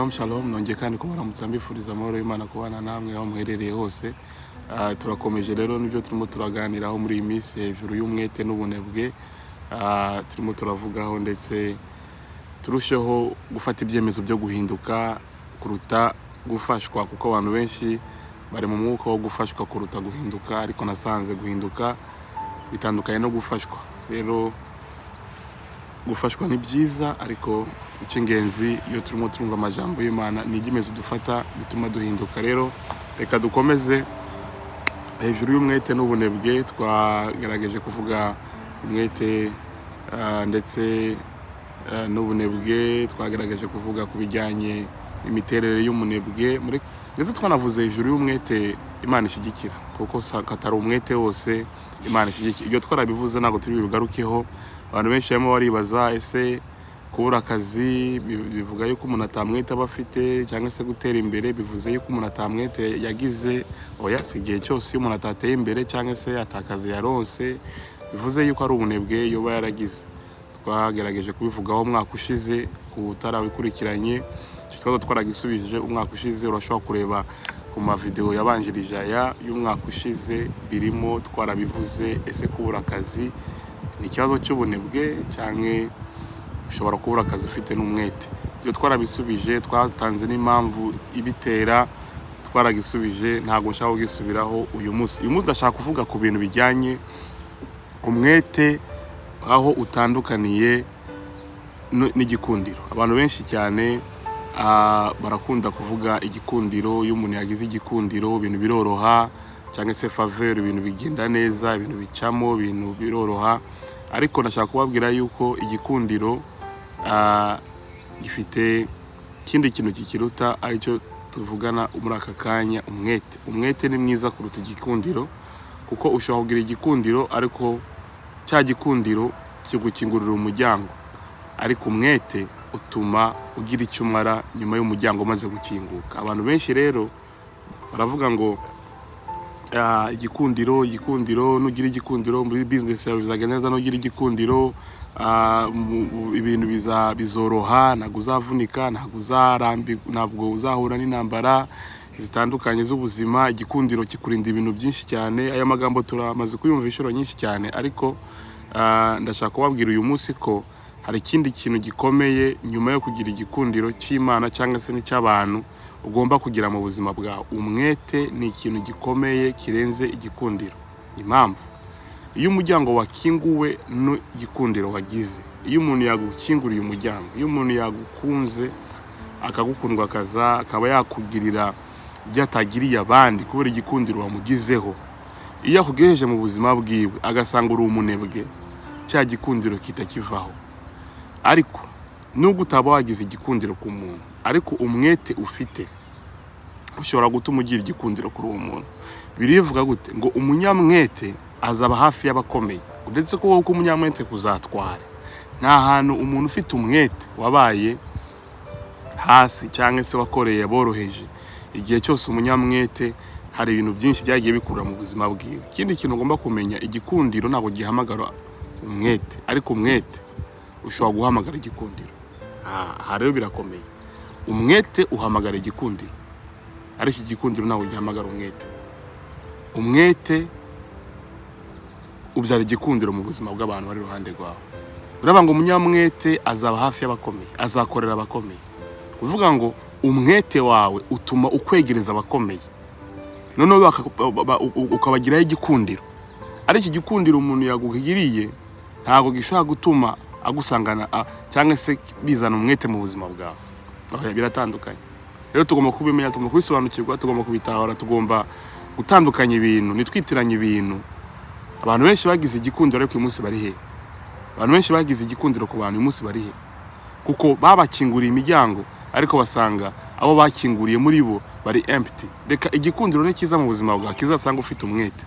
Shalom shalom, nongeye kandi kubaramutsa mbifuriza amahoro y'Imana kubana namwe aho muherereye hose. Turakomeje rero nibyo turimo turaganiraho muri iyi minsi hejuru y'umwete n'ubunebwe. Turimo turavugaho ndetse turusheho gufata ibyemezo byo guhinduka kuruta gufashwa, kuko abantu benshi bari mu mwuka wo gufashwa kuruta guhinduka, ariko nasanze guhinduka bitandukanye no gufashwa. Rero gufashwa ni byiza, ariko icy'ingenzi iyo turimo turumva amajambo y'Imana ni ibyemezo dufata bituma duhinduka. Rero reka dukomeze hejuru y'umwete n'ubunebwe. Twagerageje kuvuga umwete ndetse n'ubunebwe, twagerageje kuvuga ku bijyanye n'imiterere y'umunebwe, ndetse twanavuze hejuru y'umwete Imana ishyigikira, kuko katari umwete wose Imana ishyigikira. Ibyo twarabivuze ntabwo turi bigarukeho. Abantu benshi barimo baribaza, ese kubura akazi bivuga yuko umuntu atamwete aba afite, cyangwa se gutera imbere bivuze yuko umuntu atamwete yagize? Oya, si igihe cyose iyo umuntu atateye imbere cyangwa se atakazi yaronse bivuze yuko ari ubunebwe yoba yaragize. Twagerageje kubivugaho umwaka ushize, utarabikurikiranye icyo kibazo twaragisubije umwaka ushize. Urashobora kureba ku mavideo yabanjirije aya y'umwaka ushize, birimo twarabivuze. Ese kubura akazi ni ikibazo cy'ubunebwe cyangwa ushobora kubura akazi ufite n'umwete? Ibyo twarabisubije, twatanze n'impamvu ibitera, twaragisubije. Ntabwo nshaka kugisubiraho uyu munsi. Uyu munsi ndashaka kuvuga ku bintu bijyanye umwete, aho utandukaniye n'igikundiro. Abantu benshi cyane barakunda kuvuga igikundiro. Iyo umuntu yagize igikundiro ibintu biroroha, cyangwa se faveur, ibintu bigenda neza, ibintu bicamo, ibintu biroroha. Ariko ndashaka kubabwira yuko igikundiro gifite ikindi kintu kikiruta, aricyo tuvugana muri aka kanya: umwete. Umwete ni mwiza kuruta igikundiro, kuko ushobora kugira igikundiro ariko cya gikundiro kigukingurira umuryango, ariko umwete utuma ugira icyo umara nyuma y'umuryango umaze gukinguka. Abantu benshi rero baravuga ngo igikundiro, nugira igikundiro muri business yawe bizagenda neza, nugira igikundiro ibintu bizoroha, ntabwo uzavunika, ntabwo uzahura n'intambara zitandukanye z'ubuzima. Igikundiro kikurinda ibintu byinshi cyane. Aya magambo turamaze kuyumva inshuro nyinshi cyane, ariko ndashaka kubabwira uyu munsi ko hari ikindi kintu gikomeye nyuma yo kugira igikundiro cy'Imana cyangwa se n'icy'abantu ugomba kugira mu buzima bwawe. Umwete ni ikintu gikomeye kirenze igikundiro. Impamvu: iyo umuryango wakinguwe n'igikundiro wagize, iyo umuntu yagukinguriye umuryango, iyo umuntu yagukunze akagukundwa akaza akaba yakugirira ibyo atagiriye abandi kubera igikundiro wamugizeho, iyo akugejeje mu buzima bwiwe agasanga uri umunebwe, cya gikundiro kitakivaho. Ariko nubwo utaba wagize igikundiro ku muntu, ariko umwete ufite ushobora gutuma ugira igikundiro kuri uwo muntu. Birivuga gute? Ngo umunyamwete azaba hafi y'abakomeye, ndetse ko wowe umunyamwete kuzatwara. Nta hantu umuntu ufite umwete wabaye hasi cyangwa se wakoreye boroheje. Igihe cyose umunyamwete hari ibintu byinshi byagiye bikura mu buzima bwiwe. Ikindi kintu ugomba kumenya, igikundiro ntabwo gihamagara umwete, ariko umwete ushobora guhamagara igikundiro. Aha rero birakomeye. Umwete uhamagara igikundiro, ariko igikundiro ntabwo gihamagara umwete. Umwete ubyara igikundiro mu buzima bw'abantu bari iruhande rwawe. Uravuga ngo umunyamwete azaba hafi y'abakomeye, azakorera abakomeye. Uvuga ngo umwete wawe utuma ukwegereza abakomeye, noneho ukabagiraho igikundiro. Ariko igikundiro umuntu yagugiriye ntabwo gishobora gutuma agusangana cyangwa se bizana umwete mu buzima bwawe. Biratandukanye. Rero tugomba kubimenya, tugomba kubisobanukirwa, tugomba kubitahura, tugomba gutandukanya ibintu, nitwitiranye ibintu. Abantu benshi bagize igikundiro ariko uyu munsi bari he? Abantu benshi bagize igikundiro ku bantu uyu munsi bari he? Kuko babakinguriye imiryango, ariko basanga abo bakinguriye muri bo bari empty. Reka igikundiro ni cyiza mu buzima bwawe, kizasanga ufite umwete.